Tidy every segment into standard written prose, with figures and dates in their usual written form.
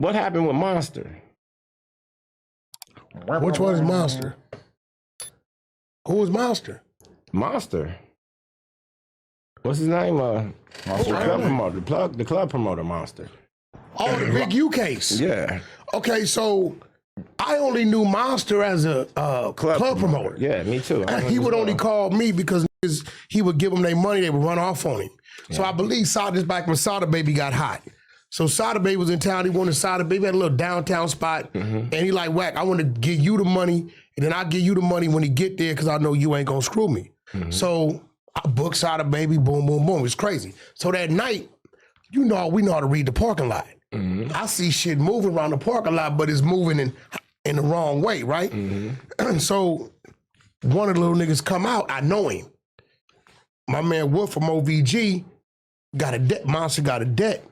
What happened with Monster? Which one is Monster? Who was Monster? Monster. What's his name? Monster. The club promoter. The club promoter, Monster. Oh, the Big U case. Yeah. Okay, so I only knew Monster as a club promoter. Yeah, me too. He would only call me because he would give them their money, they would run off on him. Yeah. So I believe this back when Sada Baby got hot. So Sada Baby was in town, he wanted Sada Baby, had a little downtown spot, and he like, Wack, I want to give you the money, and then I'll give you the money when he get there because I know you ain't gonna screw me. So I booked Sada Baby, boom, boom, boom. It's crazy. So that night, we know how to read the parking lot. I see shit moving around the parking lot, but it's moving in the wrong way, right? So one of the little niggas come out, I know him. My man Wolf from OVG got a debt, Monster got a debt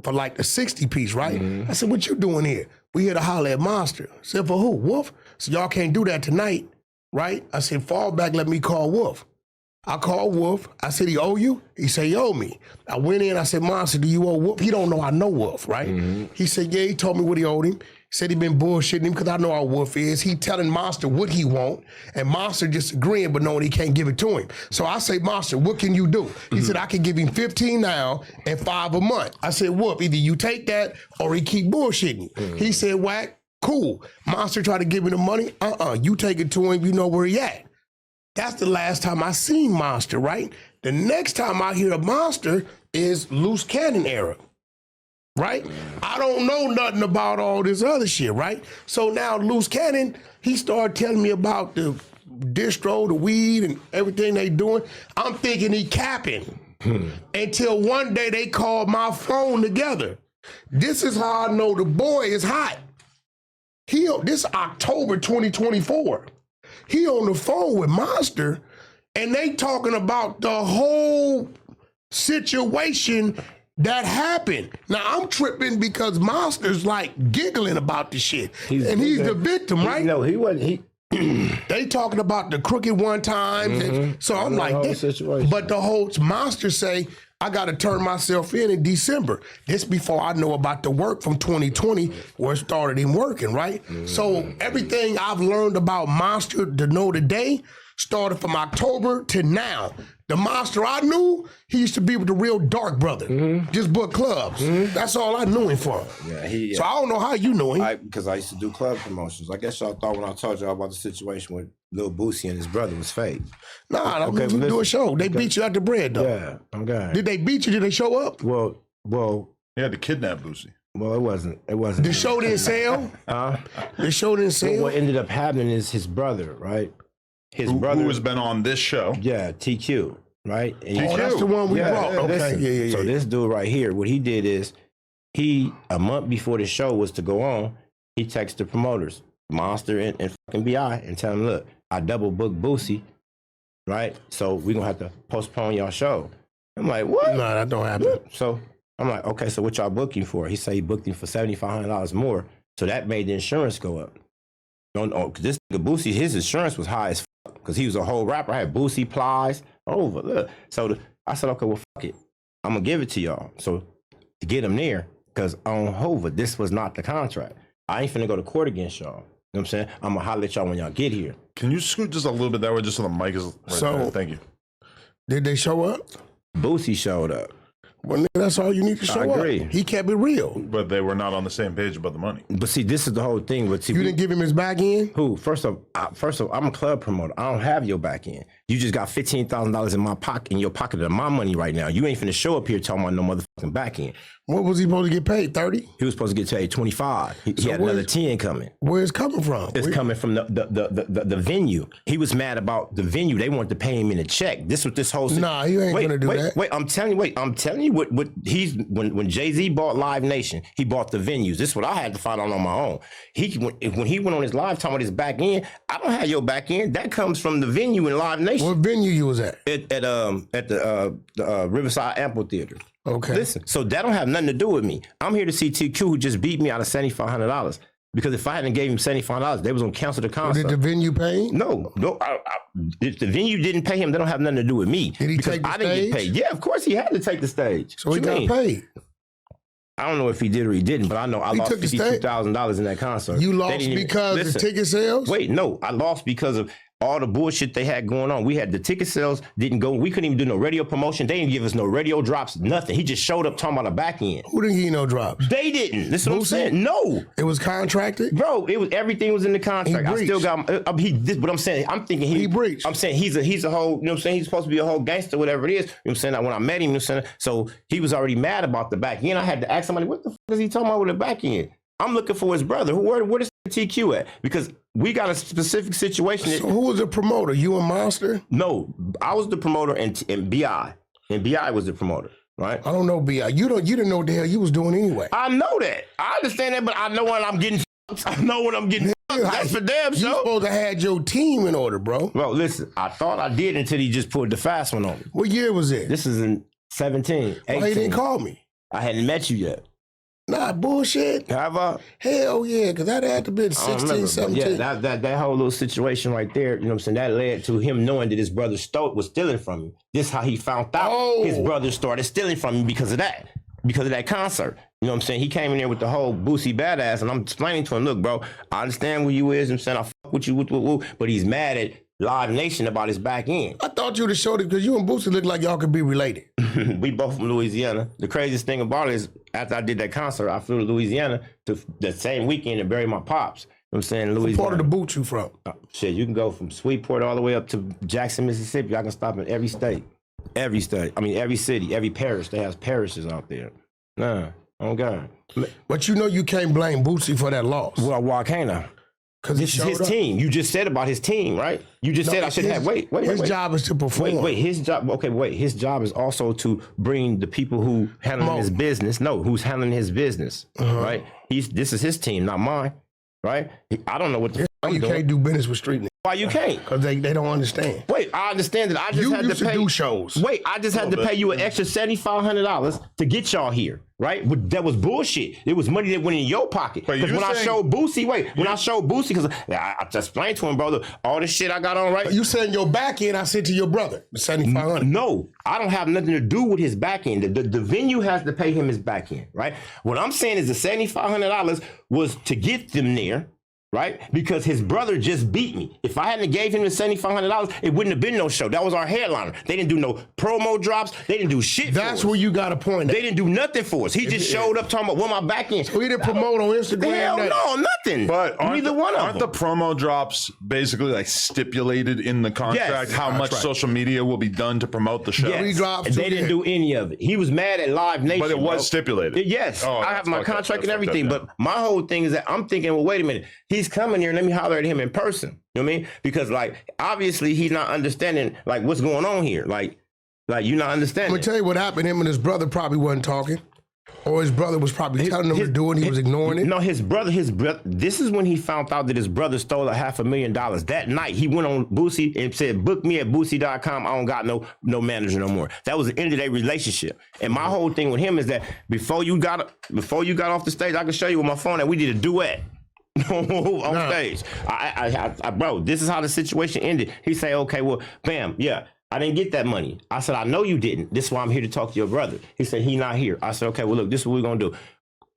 for like the 60 piece, right? I said, what you doing here? We here to holler at Monster. I said, for who? Wolf? So y'all can't do that tonight, right? I said, fall back, let me call Wolf. I called Wolf. I said, he owe you? He said, he owe me. I went in, I said, Monster, do you owe Wolf? He don't know I know Wolf, right? He said, yeah, he told me what he owed him. He said he been bullshitting him because I know how Wolf is. He telling Monster what he want, and Monster just agreeing, but knowing he can't give it to him. So I say, Monster, what can you do? He said, I can give him 15 now and 5 a month. I said, Wolf, either you take that or he keep bullshitting. He said, Wack, cool. Monster tried to give me the money. You take it to him, you know where he at. That's the last time I seen Monster, right? The next time I hear a Monster is Loose Cannon era, right? I don't know nothing about all this other shit, right? So now Loose Cannon, he started telling me about the distro, the weed, and everything they doing. I'm thinking he capping until one day they called my phone together. This is how I know the boy is hot. This October 2024. He on the phone with Monster, and they talking about the whole situation that happened. Now, I'm tripping because Monster's like giggling about the shit. He's the victim, right? No, he wasn't. They talking about the crooked one time. So I'm like, but the whole Monster say, I got to turn myself in December. This before I know about the work from 2020 where it started him working, right? So everything I've learned about Monster to know today started from October to now. The Monster I knew, he used to be with the real Dark brother. Just book clubs. That's all I knew him for. Yeah, so I don't know how you know him. Because I used to do club promotions. I guess y'all thought when I told y'all about the situation with Lil Boosie and his brother was fake. Nah, okay, we do a show. They beat you out the bread, though. Yeah, I'm good. Did they beat you? Did they show up? Well. He had to kidnap Boosie. Well, it wasn't. The show didn't sell? The show didn't sell? Well, what ended up happening is his brother, right? His brother. Who has been on this show. Yeah, TQ, right? And that's the one we brought. Okay, yeah. So this dude right here, what he did is, a month before the show was to go on, he texted the promoters, Monster and fucking BI, and tell them, look, I double booked Boosie, right? So we're going to have to postpone y'all show. I'm like, what? No, that don't happen. So I'm like, okay, so what y'all booking for? He said he booked him for $7,500 more. So that made the insurance go up. Because this nigga Boosie, his insurance was high as fuck because he was a whole rapper. I had Boosie, Plies, over. Look. So I said, okay, well, fuck it. I'm going to give it to y'all. So to get him there, because on Hova, this was not the contract. I ain't finna go to court against y'all. You know what I'm saying? I'm going to holler at y'all when y'all get here. Can you scoot just a little bit that way just so the mic is right there? Thank you. Did they show up? Boosie showed up. Well, that's all you need to show up. I agree. He kept it real. But they were not on the same page about the money. But see, this is the whole thing. But see, you didn't give him his back end? Who? First of all, I'm a club promoter. I don't have your back end. You just got $15,000 in my pocket, in your pocket of my money right now. You ain't finna show up here talking about no motherfucking back end. What was he supposed to get paid? 30? He was supposed to get paid 25. He had another 10 coming. Where's it coming from? It's coming from the venue. He was mad about the venue. They wanted to pay him in a check. This was this whole. Nah, you ain't gonna do that. Wait, I'm telling you what he's when Jay-Z bought Live Nation, he bought the venues. This is what I had to find out on my own. When he went on his live talking about his back end, I don't have your back end. That comes from the venue in Live Nation. What venue you was at? At the Riverside Amphitheater. Okay. Listen, so that don't have nothing to do with me. I'm here to see TQ, who just beat me out of $7,500. Because if I hadn't gave him $7,500, they was gonna cancel the concert. Did the venue pay? No. If the venue didn't pay him, they don't have nothing to do with me. Did he take the stage? I didn't get paid. Yeah, of course he had to take the stage. So he got paid. I don't know if he did or he didn't, but I know I lost $52,000 in that concert. You lost because of ticket sales? Wait, no, I lost because of all the bullshit they had going on. We had the ticket sales didn't go. We couldn't even do no radio promotion. They didn't give us no radio drops, nothing. He just showed up talking about the back end. Who didn't give you no drops? They didn't. This is what I'm saying. No. It was contracted? Bro, it was everything was in the contract. I still got but I'm saying, I'm thinking he breached. I'm saying he's a whole, you know what I'm saying? He's supposed to be a whole gangster, whatever it is. You know what I'm saying? When I met him, you know what I'm saying? So he was already mad about the back end. I had to ask somebody, what the fuck is he talking about with the back end? I'm looking for his brother. Where is TQ at? Because we got a specific situation. So who was the promoter? You and Monster? No, I was the promoter and BI. And BI was the promoter, right? I don't know BI. You didn't know what the hell you was doing anyway. I know that. I understand that, but I know when I'm getting I know when I'm getting that's for damn sure. You supposed to have your team in order, bro. Bro, listen, I thought I did until he just pulled the fast one on me. What year was it? This is in 17, 18. Why he didn't call me? I hadn't met you yet. Nah, bullshit. Have I? Hell yeah, because that had to be 16, 17. Yeah, that whole little situation right there, you know what I'm saying, that led to him knowing that his brother was stealing from him. This is how he found out his brother started stealing from him because of that concert. You know what I'm saying? He came in there with the whole Boosie badass, and I'm explaining to him, look, bro, I understand where you is, I'm saying I fuck with you, but he's mad at Live Nation about his back end. I thought you would have showed it because you and Boosie look like y'all could be related. We both from Louisiana. The craziest thing about it is after I did that concert, I flew to Louisiana to the same weekend to bury my pops. You know what I'm saying? Louisiana. What part of the boot you from? Shit, you can go from Sweetport all the way up to Jackson, Mississippi. I can stop in every state. Every state. I mean, every city, every parish. They have parishes out there. Nah, oh God. But you know you can't blame Boosie for that loss. Well, why can't I? Because this is his team. You just said about his team, right? You just said I should have. Wait. His job is to perform. His job. Okay, wait. His job is also to bring the people who handling his business. No, who's handling his business, right? This is his team, not mine, right? I don't know what the. You can't do business with street niggas. Why you can't? Because they don't understand. Wait, I understand that. I just had to pay. Do shows. Wait, I just had to pay you an extra $7,500 to get y'all here, right? But that was bullshit. It was money that went in your pocket. Because when I showed Boosie, because I just explained to him, brother, all this shit I got on, right? You said your back end, I said to your brother, $7,500. No, I don't have nothing to do with his back end. The venue has to pay him his back end, right? What I'm saying is the $7,500 was to get them there. Right? Because his brother just beat me. If I hadn't gave him the $7,500, it wouldn't have been no show. That was our headliner. They didn't do no promo drops. They didn't do shit That's for us. Where you got a point. They didn't do nothing for us. He just showed up talking about what my back end. So he didn't promote on Instagram? Hell no, nothing. But neither one of them. Aren't the promo drops basically like stipulated in the contract? Yes. How much social media will be done to promote the show? Yes. They didn't do any of it. He was mad at Live Nation. But it was stipulated. Yes. I have my contract and everything. But my whole thing is that I'm thinking, well, wait a minute. He's coming here. Let me holler at him in person. You know what I mean? Because like obviously he's not understanding like what's going on here. Like you're not understanding. I'm gonna tell you what happened. Him and his brother probably wasn't talking. Or his brother was probably telling him to do it. He was ignoring it. No, his brother. This is when he found out that his brother stole $500,000. That night, he went on Boosie and said, "Book me at Boosie.com. I don't got no manager no more." That was the end of their relationship. And my whole thing with him is that before you got off the stage, I can show you with my phone that we did a duet. on stage. Bro, this is how the situation ended. He say, okay, well, bam, yeah, I didn't get that money. I said, I know you didn't. This is why I'm here to talk to your brother. He said, he not here. I said, okay, well, look, this is what we're going to do.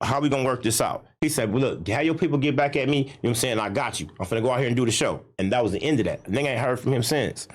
How we going to work this out? He said, well, look, have your people get back at me. You know what I'm saying? I got you. I'm finna go out here and do the show. And that was the end of that. And they ain't heard from him since.